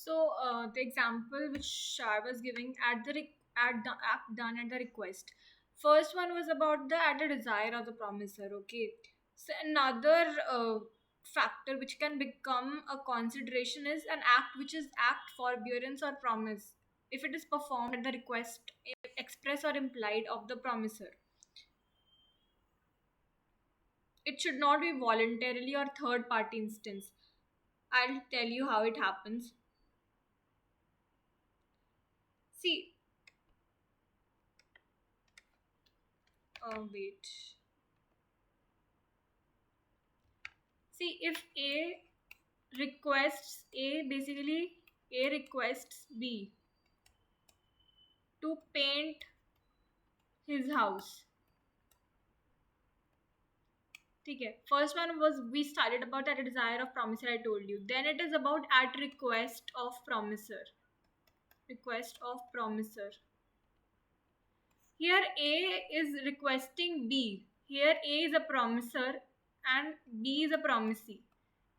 The example which I was giving at at the act done at the request. First one was about the at the desire of the promiser. Okay. So another factor which can become a consideration is an act which is act, forbearance, or promise. If it is performed at the request, express or implied of the promiser, it should not be voluntarily or third party instance. I'll tell you how it happens. See, wait. See, if A requests B to paint his house. Okay. First one was we started about at a desire of promiser, I told you. Then it is about at request of promiser. Request of promiser. Here A is requesting B. Here A is a promiser and B is a promisee.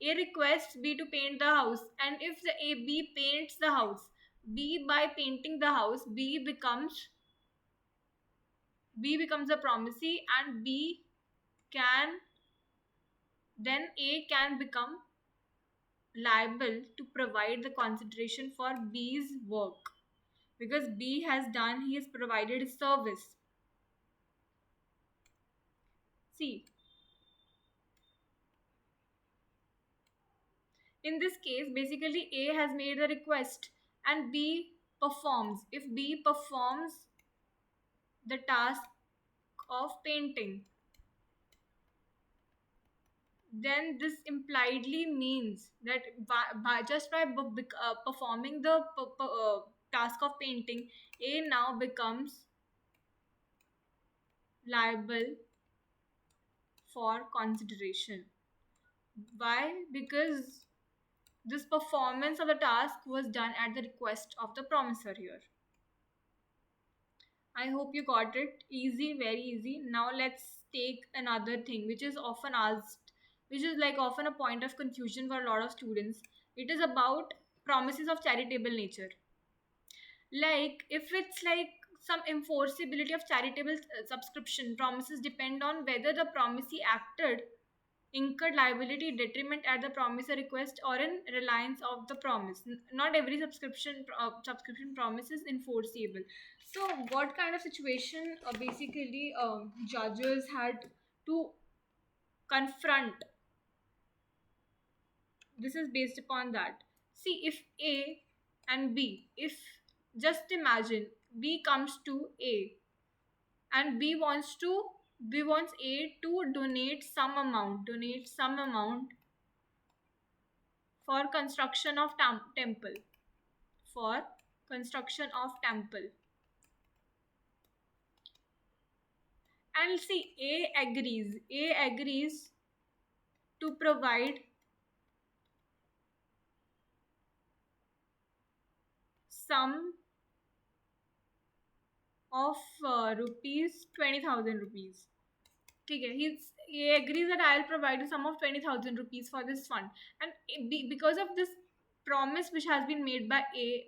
A requests B to paint the house, and if the A B paints the house, B by painting the house, B becomes a promisee, and B can then A can become liable to provide the consideration for B's work because he has provided his service. See, in this case, basically A has made a request and B performs. If B performs the task of painting, then this impliedly means that just by performing the task of painting, A now becomes liable for consideration. Why? Because this performance of the task was done at the request of the promiser here. I hope you got it. Easy, very easy. Now let's take another thing which is often asked, which is like often a point of confusion for a lot of students. It is about promises of charitable nature. Like if it's like some enforceability of charitable subscription, promises depend on whether the promisee acted, incurred liability, detriment at the promisor request, or in reliance of the promise. Not every subscription promise is enforceable. So what kind of situation basically judges had to confront? This is based upon that. See, if A and B, if just imagine B comes to A and B wants A to donate some amount for construction of temple, for construction of temple. And see, A agrees to provide sum of rupees 20,000 rupees. Okay, he agrees that I'll provide a sum of 20,000 rupees for this fund, and because of this promise which has been made by A,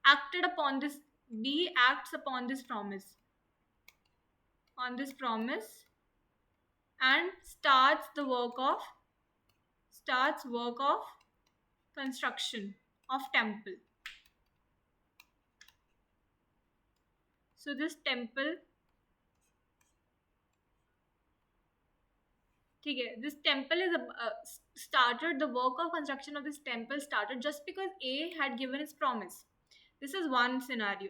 acted upon this B acts upon this promise and starts work of construction of temple. So this temple, okay, this temple is started. The work of construction of this temple started just because A had given his promise. This is one scenario.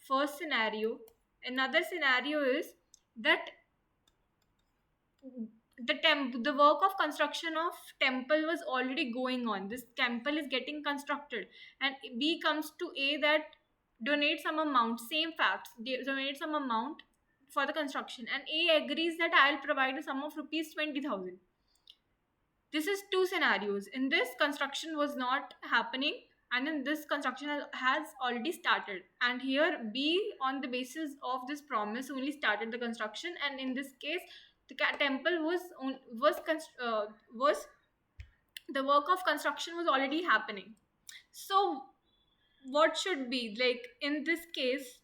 First scenario. Another scenario is that the work of construction of temple was already going on. This temple is getting constructed, and B comes to A that donate some amount. Same facts. Donate some amount for the construction, and A agrees that I'll provide a sum of rupees 20,000. This is two scenarios. In this, construction was not happening, and in this, construction has already started. And here, B, on the basis of this promise, only started the construction. And in this case, the temple was The work of construction was already happening. So what should be like in this case,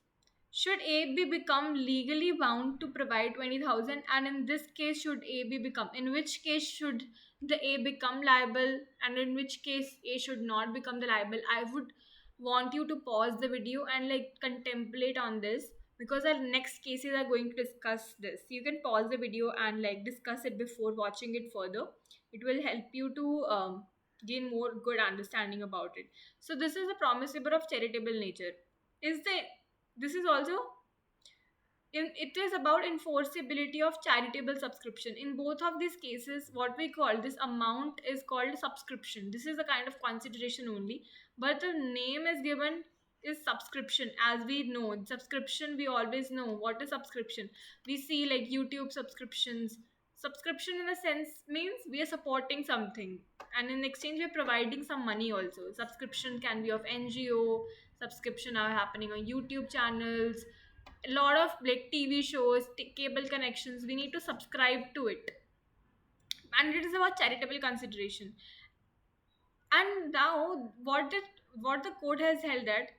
should AB become legally bound to provide 20,000, and in this case should AB become, in which case should the A become liable, and in which case A should not become the liable? I would want you to pause the video and like contemplate on this, because our next cases are going to discuss this. You can pause the video and like discuss it before watching it further. It will help you to gain more good understanding about it. So this is the promisable of charitable nature. Is the This is also it is about enforceability of charitable subscription. In both of these cases, what we call this amount is called subscription. This is a kind of consideration only, but the name is given is subscription. As we know, subscription, we always know what is subscription. We see like YouTube subscriptions. Subscription in a sense means we are supporting something, and in exchange we are providing some money also. Subscription can be of NGO. Subscription are happening on YouTube channels, a lot of like TV shows, cable connections. We need to subscribe to it, and it is about charitable consideration. And now, what the court has held that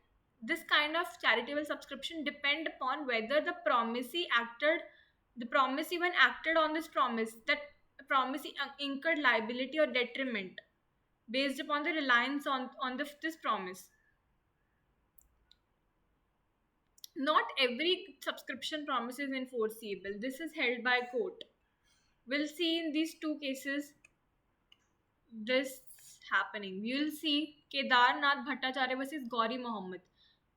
this kind of charitable subscription depend upon whether the promisee when acted on this promise, that promisee incurred liability or detriment based upon the reliance on this promise. Not every subscription promise is enforceable. This is held by court. We'll see in these two cases this happening. You'll see Kedarnath Bhattacharya versus Gauri Muhammad.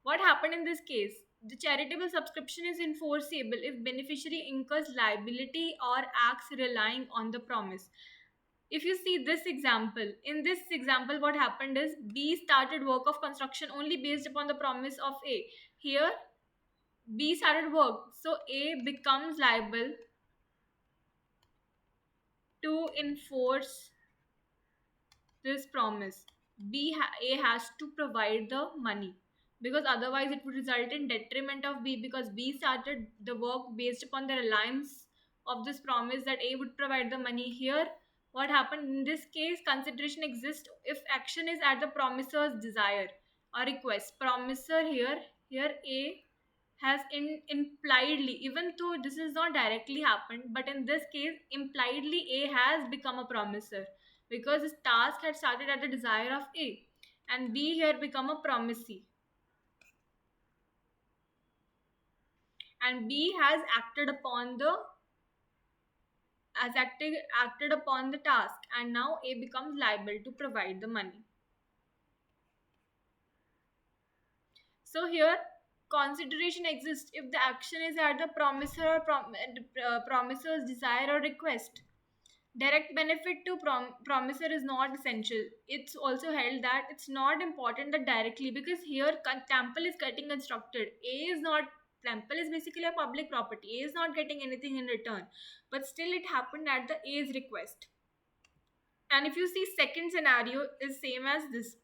What happened in this case? The charitable subscription is enforceable if beneficiary incurs liability or acts relying on the promise. If you see this example, in this example, what happened is B started work of construction only based upon the promise of A. Here, B started work, so A becomes liable to enforce this promise. A has to provide the money, because otherwise it would result in detriment of B, because B started the work based upon the reliance of this promise that A would provide the money. Here, what happened in this case, consideration exists if action is at the promiser's desire or request. Promiser here A has impliedly, even though this is not directly happened, but in this case impliedly A has become a promiser, because his task had started at the desire of A, and B here become a promisee, and B has acted upon the task, and now A becomes liable to provide the money. So here consideration exists if the action is at the promiser's desire or request. Direct benefit to promiser is not essential. It's also held that it's not important that directly, because here temple is getting constructed. A is not Temple is basically a public property. A is not getting anything in return, but still it happened at the A's request. And if you see, second scenario is same as this.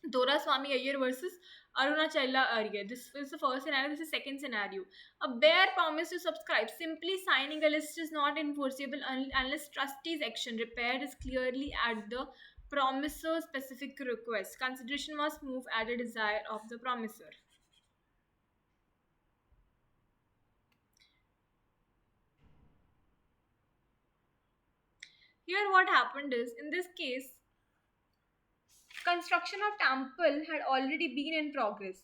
Dora Swami Iyer versus Arunachala Arya. This is the first scenario. This is the second scenario. A bare promise to subscribe. Simply signing a list is not enforceable unless trustee's action repaired is clearly at the promiser's specific request. Consideration must move at the desire of the promiser. Here what happened is, in this case, construction of temple had already been in progress,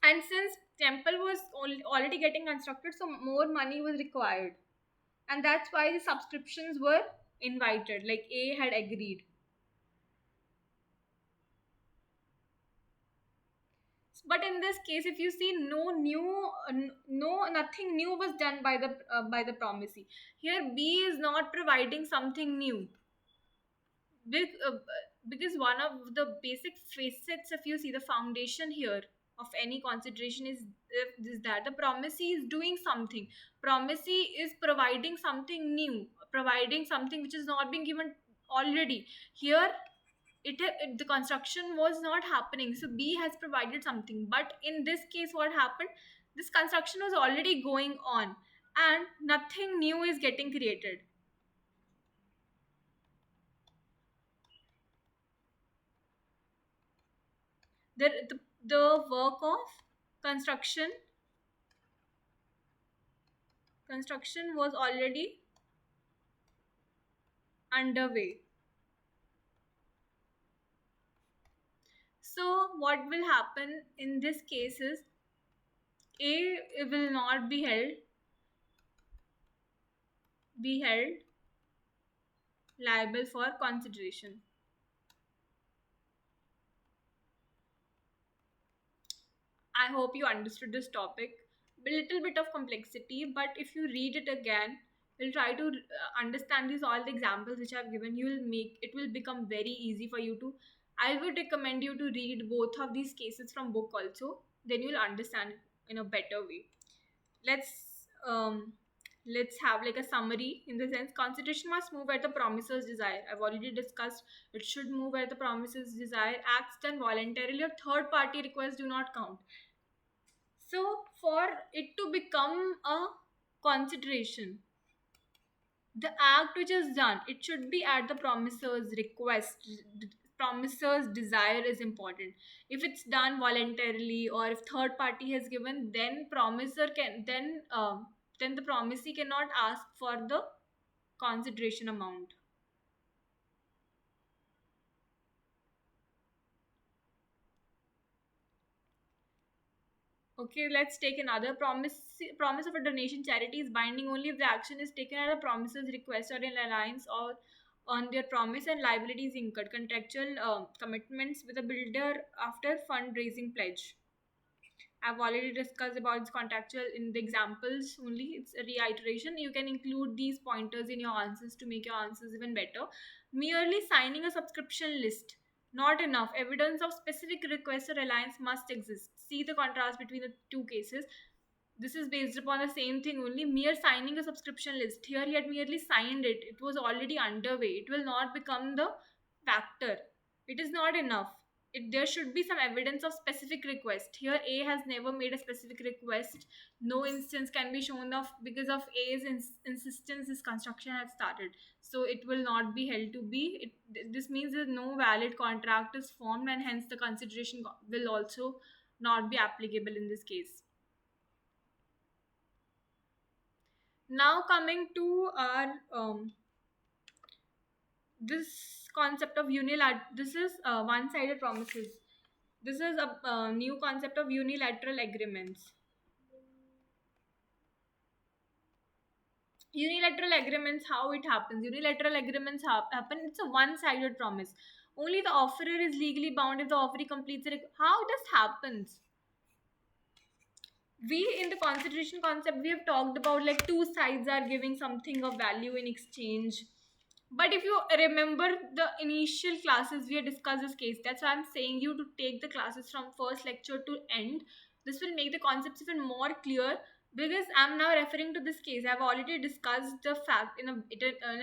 and since temple was already getting constructed, so more money was required, and that's why the subscriptions were invited, like A had agreed. But in this case, if you see, nothing new was done by the promisee. Here B is not providing something new. Because one of the basic facets, if you see, the foundation here of any consideration is that the promisee is doing something. Promisee is providing something new, providing something which is not being given already. Here the construction was not happening, so B has provided something. But in this case, what happened, this construction was already going on and nothing new is getting created. The work of construction construction was already underway. So what will happen in this case is A will not be held liable for consideration. I hope you understood this topic. A little bit of complexity, but if you read it again, you'll try to understand these all the examples which I've given. It will become very easy for you to. I would recommend you to read both of these cases from book also. Then you'll understand in a better way. Let's let's have like a summary. In the sense, consideration must move where the promiser's desire, I've already discussed, it should move where the promiser's desire. Acts done voluntarily or third party requests do not count. So for it to become a consideration, the act which is done, it should be at the promiser's request. Promiser's desire is important. If it's done voluntarily or if third party has given, then promiser can then the promisee cannot ask for the consideration amount. Okay, let's take another promise of a donation. Charity is binding only if the action is taken at a promiser's request or in alliance or on their promise and liabilities incurred. Contractual commitments with a builder after fundraising pledge. I've already discussed about this contractual in the examples only. It's a reiteration. You can include these pointers in your answers to make your answers even better. Merely signing a subscription list, not enough. Evidence of specific request or alliance must exist. See the contrast between the two cases. This is based upon the same thing only. Mere signing a subscription list. Here he had merely signed it. It was already underway. It will not become the factor. It is not enough. There should be some evidence of specific request. Here A has never made a specific request. No instance can be shown of because of A's insistence this construction has started. So it will not be held to be. This means that no valid contract is formed and hence the consideration will also not be applicable in this case. Now coming to our this concept of unilateral. This is one-sided promises. This is a new concept of unilateral agreements. Unilateral agreements, how it happens? Unilateral agreements happen. It's a one-sided promise. Only the offerer is legally bound if the offeree completes it. How this happens? We in the consideration concept we have talked about like two sides are giving something of value in exchange. But if you remember the initial classes we had discussed this case, that's why I'm saying you to take the classes from first lecture to end. This will make the concepts even more clear because I'm now referring to this case. I've already discussed the fact in a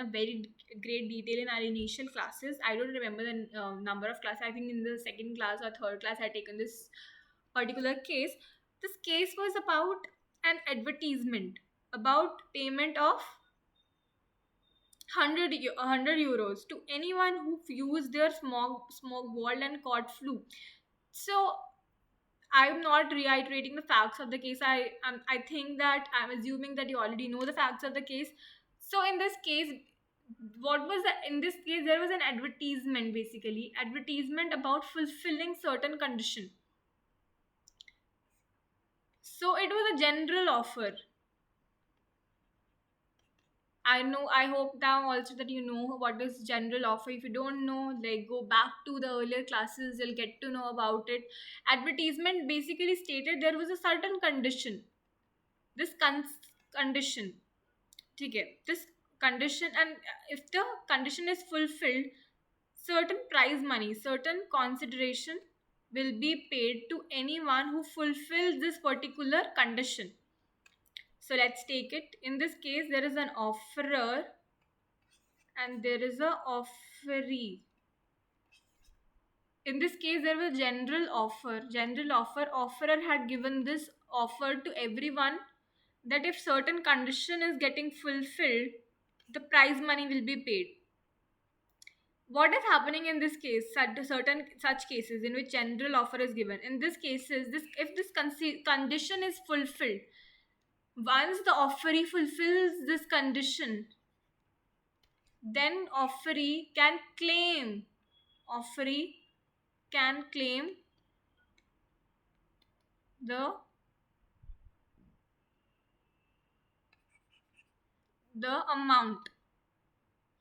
very great detail in our initial classes. I don't remember the number of classes. I think in the second class or third class I taken this particular case. This case was about an advertisement about payment of 100 euros to anyone who fused their smoke wall and caught flu. So I'm not reiterating the facts of the case. I think that I'm assuming that you already know the facts of the case. So in this case, in this case there was an advertisement about fulfilling certain condition. So it was a general offer. I hope now also that you know what is general offer. If you don't know, like go back to the earlier classes, you'll get to know about it. Advertisement basically stated there was a certain condition. This condition, okay, this condition, and if the condition is fulfilled, certain prize money, certain consideration will be paid to anyone who fulfills this particular condition. So let's take it. In this case, there is an offerer and there is a offeree. In this case, there was a general offer. Offerer had given this offer to everyone that if certain condition is getting fulfilled, the prize money will be paid. what is happening in this case, certain such cases in which general offer is given, in this cases, this if this condition is fulfilled, once the offeree fulfills this condition, then offeree can claim the amount.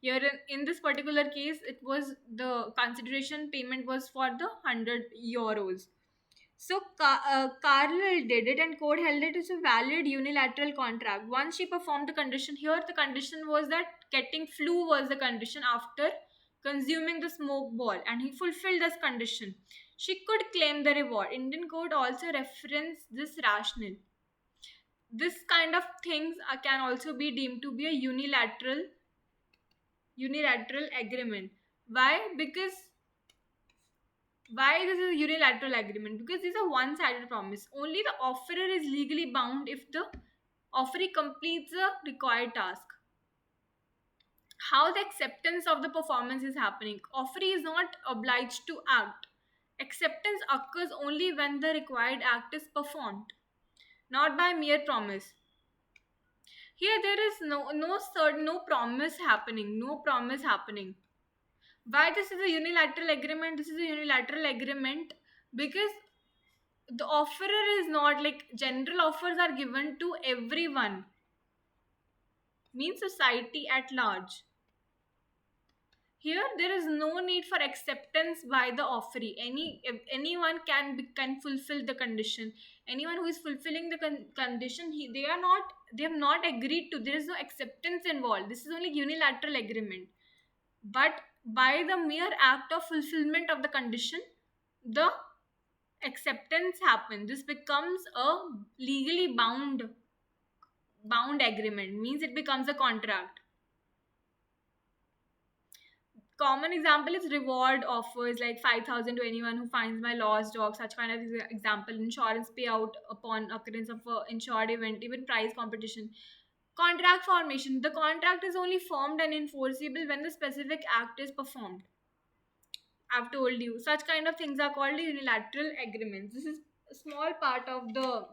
Here in this particular case, it was the consideration payment was for the 100 euros. So Carlyle did it, and court held it as a valid unilateral contract. Once she performed the condition, here the condition was that getting flu was the condition after consuming the smoke ball, and he fulfilled this condition. She could claim the reward. Indian court also referenced this rationale. This kind of things can also be deemed to be a unilateral agreement. Why? Because why this is a unilateral agreement? Because this is a one-sided promise. Only the offerer is legally bound if the offeree completes the required task. How the acceptance of the performance is happening? Offeree is not obliged to act. Acceptance occurs only when the required act is performed, not by mere promise. Here there is no promise happening. No promise happening. Why this is a unilateral agreement? This is a unilateral agreement because the offerer is not like general offers are given to everyone, means society at large. Here there is no need for acceptance by the offeree. Anyone can fulfill the condition. Anyone who is fulfilling the condition, they have not agreed to. There is no acceptance involved. This is only unilateral agreement. But by the mere act of fulfillment of the condition, the acceptance happens. This becomes a legally bound agreement, means it becomes a contract. Common example is reward offers like 5,000 to anyone who finds my lost dog. Such kind of example. Insurance payout upon occurrence of a insured event, even prize competition. Contract formation: the contract is only formed and enforceable when the specific act is performed. I've told you, such kind of things are called unilateral agreements. This is a small part of the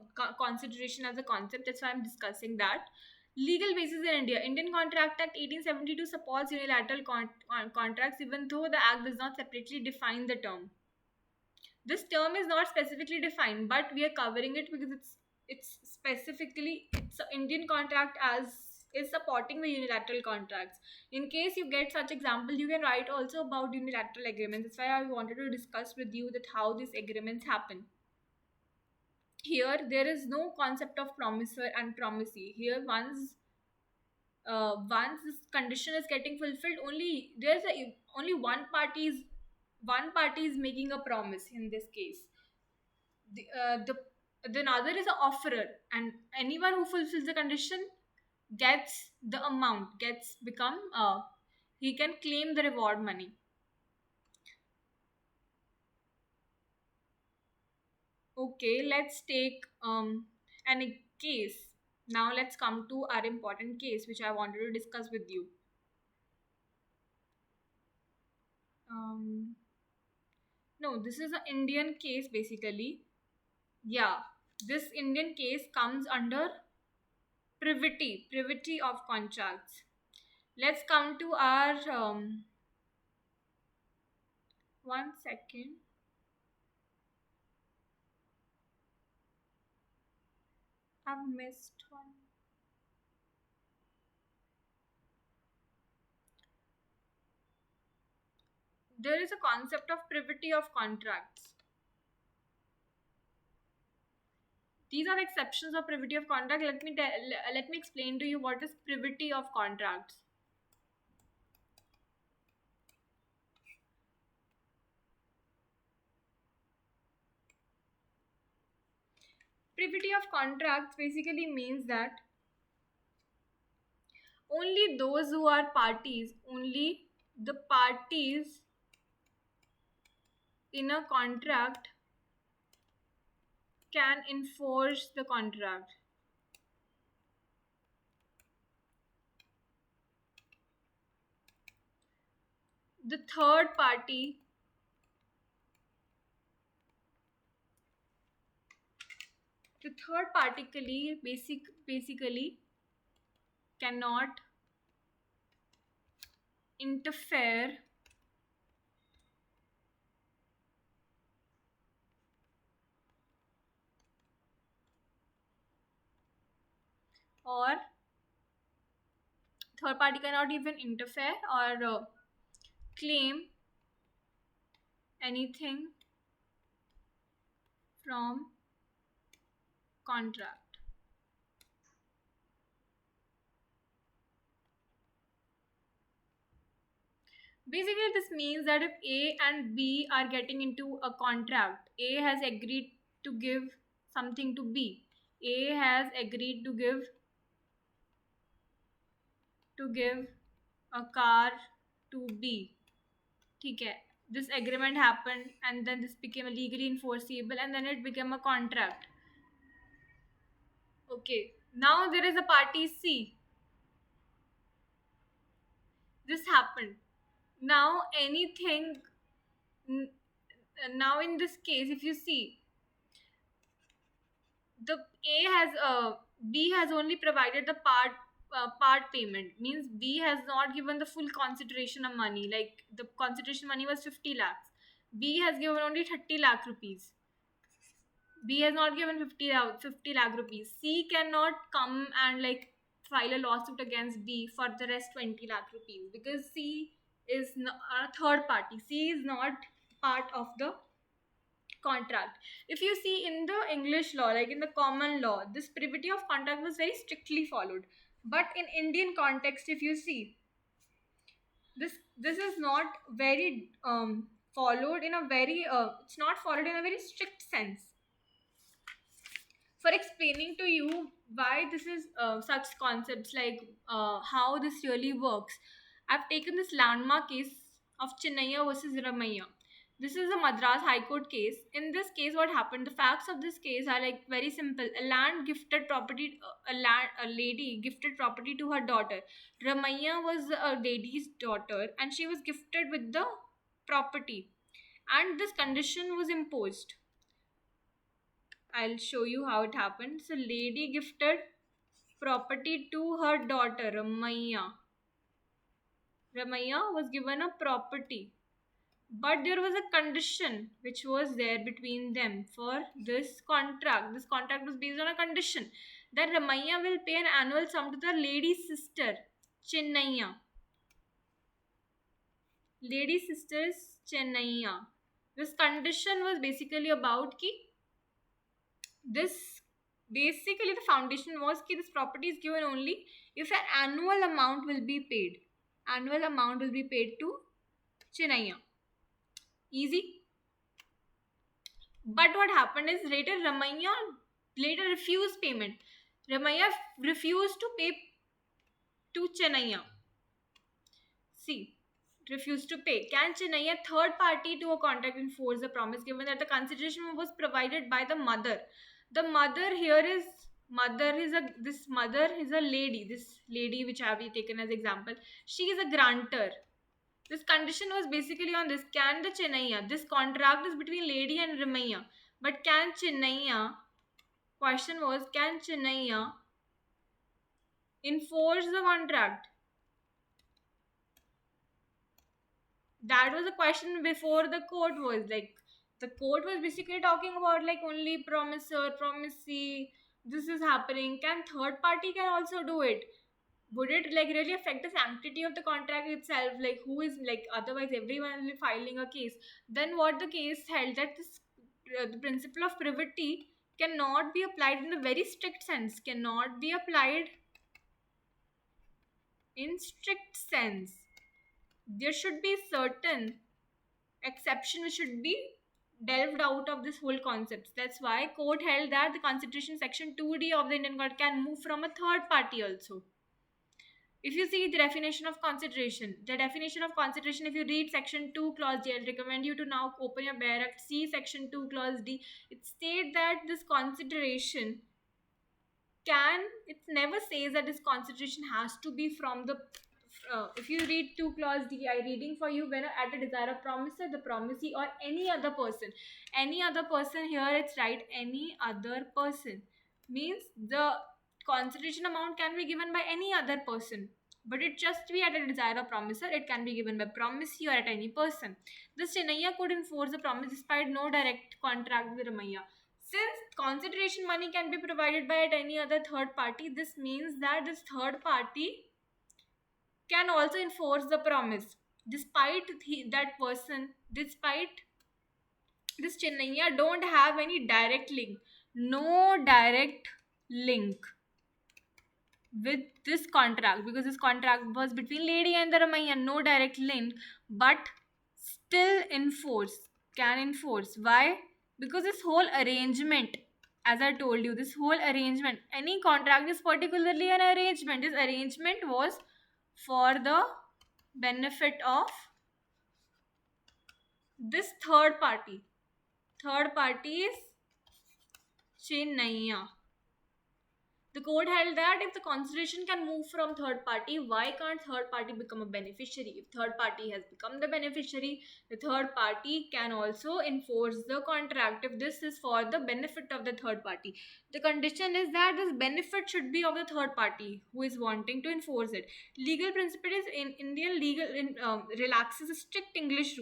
consideration as a concept. That's why I'm discussing that. Legal basis in India. Indian Contract Act 1872 supports unilateral contracts even though the act does not separately define the term. This term is not specifically defined, but we are covering it because it's Indian contract as is supporting the unilateral contracts. In case you get such example, you can write also about unilateral agreements. That's why I wanted to discuss with you that how these agreements happen. Here there is no concept of promisor and promisee. Here once this condition is getting fulfilled, only one party is making a promise. In this case, the other is an offerer, and anyone who fulfills the condition gets the amount, gets become he can claim the reward money. Okay, let's take an case. Now let's come to our important case which I wanted to discuss with you. um no, this is an Indian case basically. Yeah, this Indian case comes under privity of contracts. Let's come to our one second. I've missed one. There is a concept of privity of contracts. These are exceptions of privity of contract. Let me explain to you what is privity of contracts. Privity of contracts basically means that only those who are parties, only the parties in a contract can enforce the contract. the third party basically cannot interfere or third party cannot even interfere or claim anything from contract. Basically, this means that if A and B are getting into a contract, A has agreed to give something to B. A has agreed to give a car to B. Okay. This agreement happened and then this became legally enforceable and then it became a contract. Okay. Now there is a party C. This happened. Now anything n- now in this case if you see the A has B has only provided the part payment, means B has not given the full consideration of money, like the consideration money was 50 lakhs. B has given only 30 lakh rupees. B has not given 50 lakh rupees. C cannot come and like file a lawsuit against B for the rest 20 lakh rupees because C is a third party. C is not part of the contract. If you see in the English law, like in the common law, this privity of contract was very strictly followed. But in Indian context, if you see, this is not very followed in a very it's not followed in a very strict sense. For explaining to you why this is such concepts like how this really works, I've taken this landmark case of Chennaiya versus Ramaiya. This is a Madras High Court case. In this case, what happened? The facts of this case are like very simple. A lady gifted property to her daughter. Ramaiya was a lady's daughter, and she was gifted with the property. And this condition was imposed. I'll show you how it happened. So, lady gifted property to her daughter, Ramaiya. Ramaiya was given a property, but there was a condition which was there between them for this contract. This contract was based on a condition that Ramaiya will pay an annual sum to the lady's sister, Chennaiya. Lady sisters Chennaiya. This condition was basically about ki this basically the foundation was ki this property is given only if an annual amount will be paid. Annual amount will be paid to Chennaiya. Easy. But what happened is Ramaiya later refused payment. Ramaiya refused to pay to Chennaiya. See, refused to pay. Can Chennaiya, third party to a contract, enforce the promise given that the consideration was provided by the mother? The mother here is mother is a lady. This lady which I have taken as example, she is a grantor. This condition was basically on this. Can the Chennaiya, this contract is between lady and Ramaiya, but can Chennaiya, question was, can Chennaiya enforce the contract? That was a question before the court was like, the court was basically talking about like only promisor, promisee, this is happening. Can third party can also do it? Would it like really affect the sanctity of the contract itself? Like who is like otherwise everyone will be filing a case. Then what the case held that this the principle of privity cannot be applied in a very strict sense. Cannot be applied in strict sense. There should be certain exception which should be delved out of this whole concept. That's why court held that the constitution section 2D of the Indian Code can move from a third party also. If you see the definition of consideration, if you read section 2 clause D, I'll recommend you to now open your bare act, see section 2 clause D. It states that this consideration it never says that this consideration has to be from the if you read 2 clause D, I reading for you, when at a desire of promisor, the promisee, or any other person, here it's right, any other person means the consideration amount can be given by any other person, but it just be at a desire of promisor, it can be given by promisee or at any person. This Chenaiya could enforce the promise despite no direct contract with Ramaiya. Since consideration money can be provided by at any other third party, this means that this third party can also enforce the promise despite despite this Chennaiya don't have any direct link, no direct link with this contract, because this contract was between lady and the Ramaiya, no direct link, but still can enforce. Why? Because this whole arrangement, as I told you, this whole arrangement, any contract is particularly an arrangement. This arrangement was for the benefit of this third party. Third party is Chennaiya. The court held that if the consideration can move from third party, why can't third party become a beneficiary? If third party has become the beneficiary, the third party can also enforce the contract if this is for the benefit of the third party. The condition is that this benefit should be of the third party who is wanting to enforce it. Legal principle is in Indian relaxes a strict English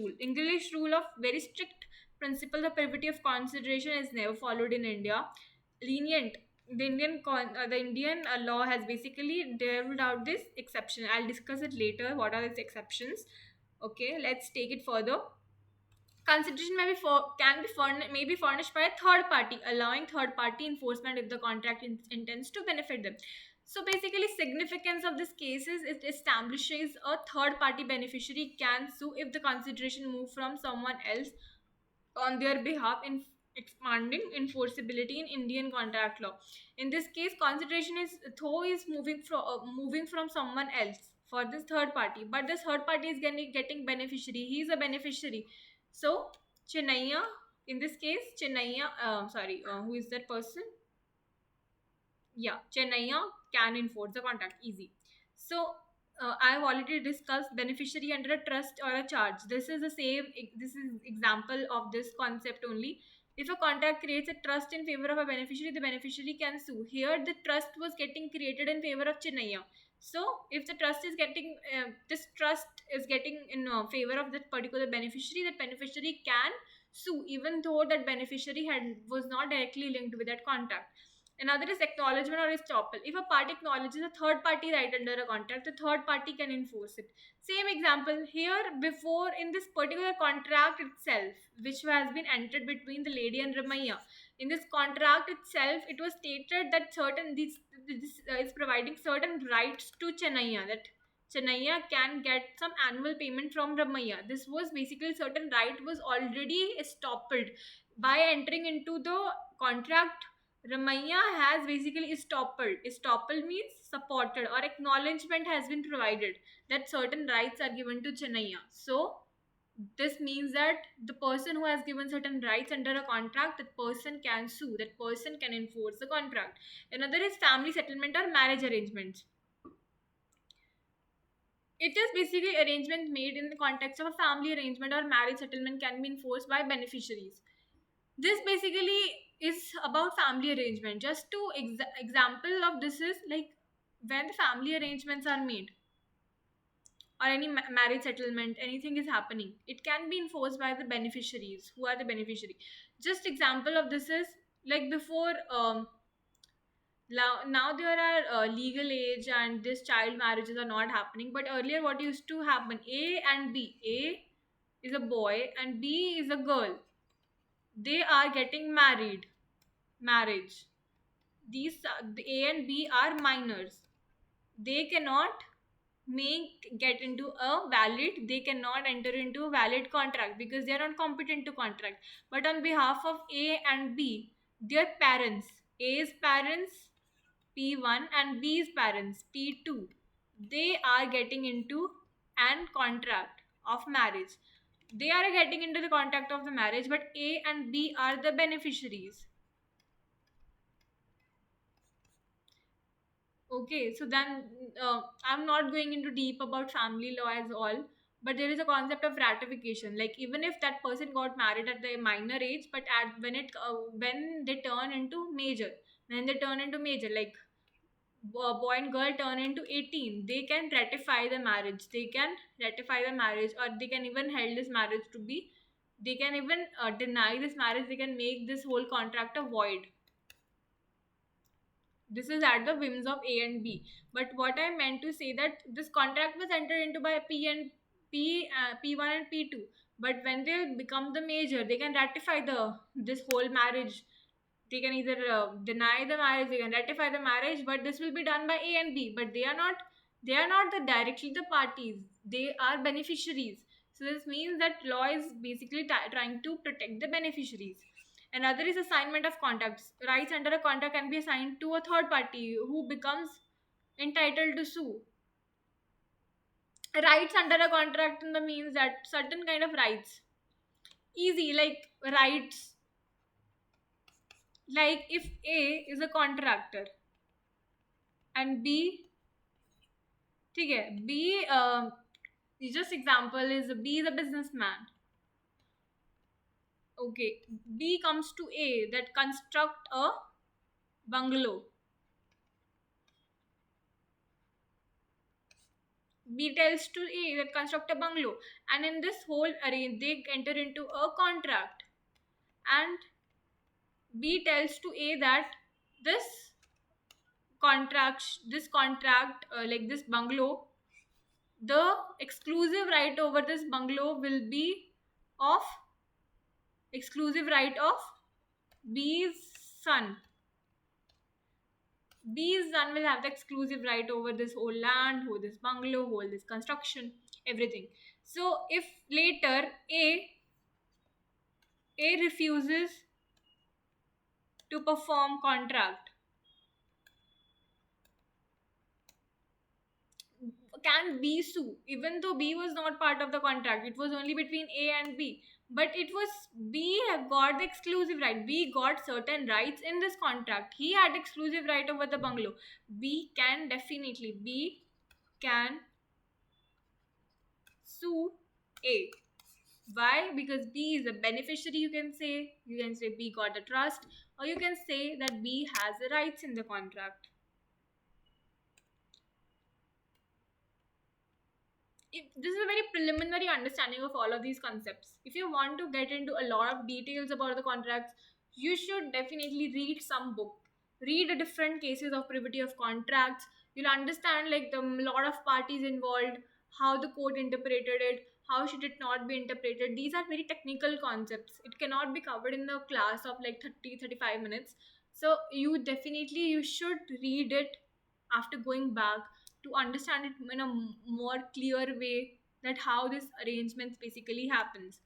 rule of very strict principle of privity of consideration is never followed in India. Lenient, the Indian law has basically delved out this exception. I'll discuss it later. What are these exceptions? Okay, let's take it further. Consideration may be furnished by a third party, allowing third party enforcement if the contract intends to benefit them. So basically, significance of this case is it establishes a third party beneficiary can sue if the consideration move from someone else on their behalf, in expanding enforceability in Indian contract law. In this case, consideration is moving from someone else for this third party, but this third party is getting beneficiary. He is a beneficiary. So Chennaiya, in this case, Chennaiya, who is that person? Yeah, Chennaiya can enforce the contract easy. So I have already discussed beneficiary under a trust or a charge. This is the same. This is example of this concept only. If a contract creates a trust in favor of a beneficiary, the beneficiary can sue. Here, the trust was getting created in favor of Chennaiya. So, if the trust is getting this trust is getting in favor of that particular beneficiary, that beneficiary can sue, even though that beneficiary was not directly linked with that contract. Another is acknowledgement or estoppel. If a party acknowledges a third party right under a contract, the third party can enforce it. Same example here, before in this particular contract itself, which has been entered between the lady and Ramaiya. In this contract itself, it was stated that this is providing certain rights to Chennaiya, that Chennaiya can get some annual payment from Ramaiya. This was basically certain right was already estoppeled by entering into the contract. Ramaiya has basically estoppel. Estoppel means supported or acknowledgement has been provided that certain rights are given to Chennaiya. So this means that the person who has given certain rights under a contract, that person can sue, that person can enforce the contract. Another is family settlement or marriage arrangements. It is basically arrangement made in the context of a family arrangement or marriage settlement can be enforced by beneficiaries. This basically is about family arrangement. Just to example of this is like when the family arrangements are made or any marriage settlement, anything is happening, it can be enforced by the beneficiaries. Who are the beneficiary? Just example of this is like before now there are legal age and this child marriages are not happening, but earlier what used to happen, A and B, A is a boy and B is a girl, they are getting marriage. These the A and B are minors, they cannot get into a valid, they cannot enter into a valid contract because they are not competent to contract. But on behalf of A and B, their parents, A's parents P1 and B's parents P2, they are getting into an contract of marriage. They are getting into the contract of the marriage, but A and B are the beneficiaries. Okay, so then I'm not going into deep about family law as all, but there is a concept of ratification. Like even if that person got married at the minor age, but at when they turn into major, when they turn into major, like boy and girl turn into 18, they can ratify the marriage. They can ratify the marriage, or they can even held this marriage to be. They can even deny this marriage. They can make this whole contract a void. This is at the whims of A and B. But what I meant to say that this contract was entered into by P1 and P2. But when they become the major, they can ratify the this whole marriage. They can either deny the marriage, they can ratify the marriage, but this will be done by A and B. But they are not the directly the parties. They are beneficiaries. So this means that law is basically trying to protect the beneficiaries. Another is assignment of contracts. Rights under a contract can be assigned to a third party who becomes entitled to sue. Rights under a contract in the means that certain kind of rights. Easy, like rights, like if A is a contractor and B, ठीक है, B, just example is B is a businessman. Okay, B comes to A that construct a bungalow. B tells to A that construct a bungalow, and in this whole arrange they enter into a contract, and B tells to A that this this contract, like this bungalow, the exclusive right over this bungalow will be of exclusive right of B's son. B's son will have the exclusive right over this whole land, over this bungalow, whole this construction, everything. So if later A refuses to perform contract, can B sue? Even though B was not part of the contract, it was only between A and B. But it was B have got the exclusive right. B got certain rights in this contract. He had exclusive right over the bungalow. B can sue A. Why? Because B is a beneficiary, you can say. You can say B got a trust, or you can say that B has the rights in the contract. This is a very preliminary understanding of all of these concepts. If you want to get into a lot of details about the contracts, you should definitely read some book. Read the different cases of privity of contracts. You'll understand like the lot of parties involved, how the court interpreted it, how should it not be interpreted. These are very technical concepts. It cannot be covered in the class of like 30-35 minutes. So you should read it after going back to understand it in a more clear way, that how this arrangements basically happens.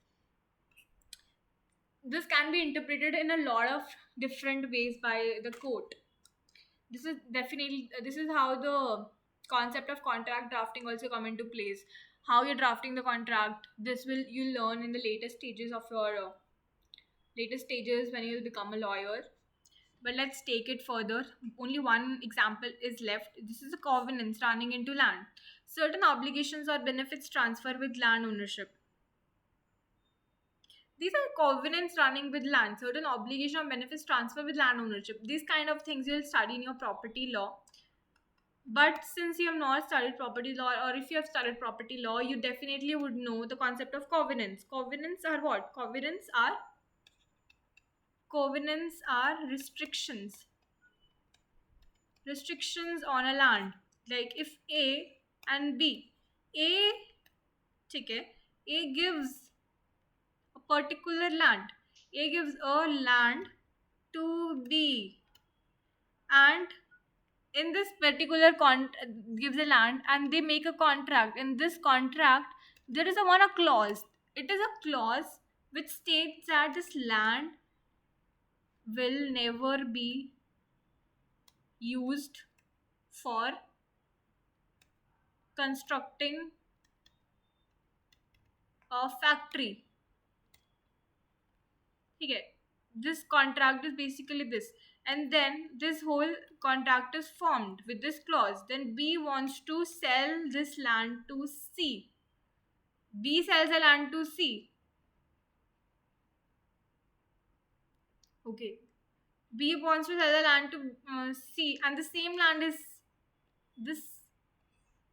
This can be interpreted in a lot of different ways by the court. This is how the concept of contract drafting also come into place. How you're drafting the contract, this will you learn in the later stages when you will become a lawyer. But let's take it further. Only one example is left. This is a covenants running into land. Certain obligations or benefits transfer with land ownership. These are covenants running with land. Certain obligation or benefits transfer with land ownership. These kind of things you'll study in your property law. But since you have not studied property law, or if you have studied property law, you definitely would know the concept of covenants. Covenants are what? Covenants are restrictions on a land. Like if A and B, A, ठीक है, A gives a particular land. A gives a land to B, and in this particular gives a land, and they make a contract. In this contract, there is a clause. It is a clause which states that this land will never be used for constructing a factory. Okay, this contract is basically this, and then this whole contract is formed with this clause, then B wants to sell this land to C. B sells the land to C. Okay. B wants to sell the land to C, and the same land is this.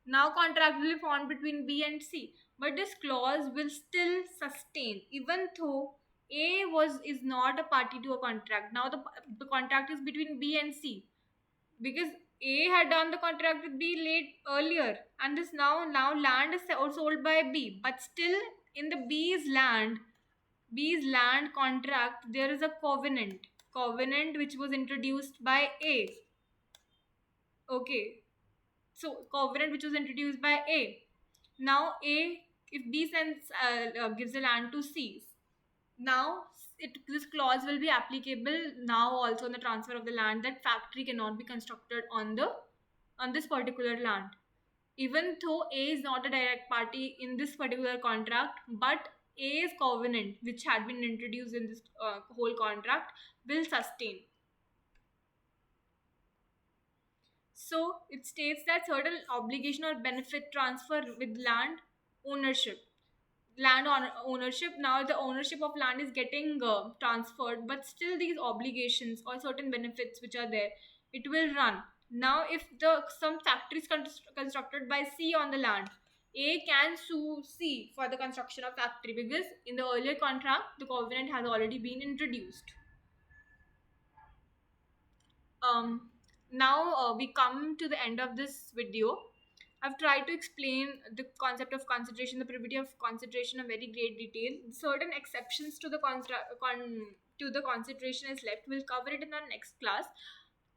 Now contract will be formed between B and C, but this clause will still sustain even though A was is not a party to a contract. Now the contract is between B and C, because A had done the contract with B late earlier, and this now land is sold by B, but still in the B's land contract there is a covenant which was introduced by A. Okay, so covenant which was introduced by A. Now A, if B sends gives the land to C, now this clause will be applicable now also on the transfer of the land, that factory cannot be constructed on this particular land, even though A is not a direct party in this particular contract, but A's covenant which had been introduced in this whole contract will sustain. So it states that certain obligation or benefit transfer with land ownership. Ownership, now the ownership of land is getting transferred, but still these obligations or certain benefits which are there, it will run. Now if the some factory is constructed by C on the land, A can sue C for the construction of factory, because in the earlier contract the covenant has already been introduced. um Now we come to the end of this video. I've tried to explain the concept of concentration, the probability of concentration in very great detail. Certain exceptions to the to the concentration is left. We'll cover it in our next class.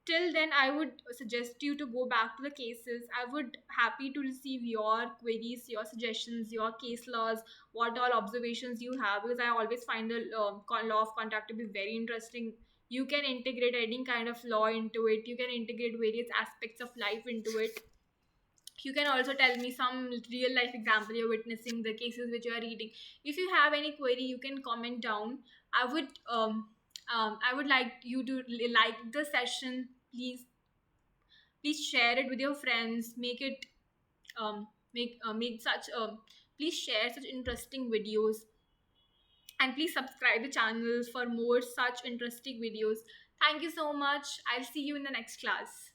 Till then, I would suggest you to go back to the cases. I would happy to receive your queries, your suggestions, your case laws, what all observations you have, because I always find the law of contract to be very interesting. You can integrate any kind of law into it. You can integrate various aspects of life into it. You can also tell me some real life example you're witnessing, the cases which you are reading. If you have any query, you can comment down. I would like you to like the session. Please share it with your friends. Make such please share such interesting videos, and please subscribe the channel for more such interesting videos. Thank you so much. I'll see you in the next class.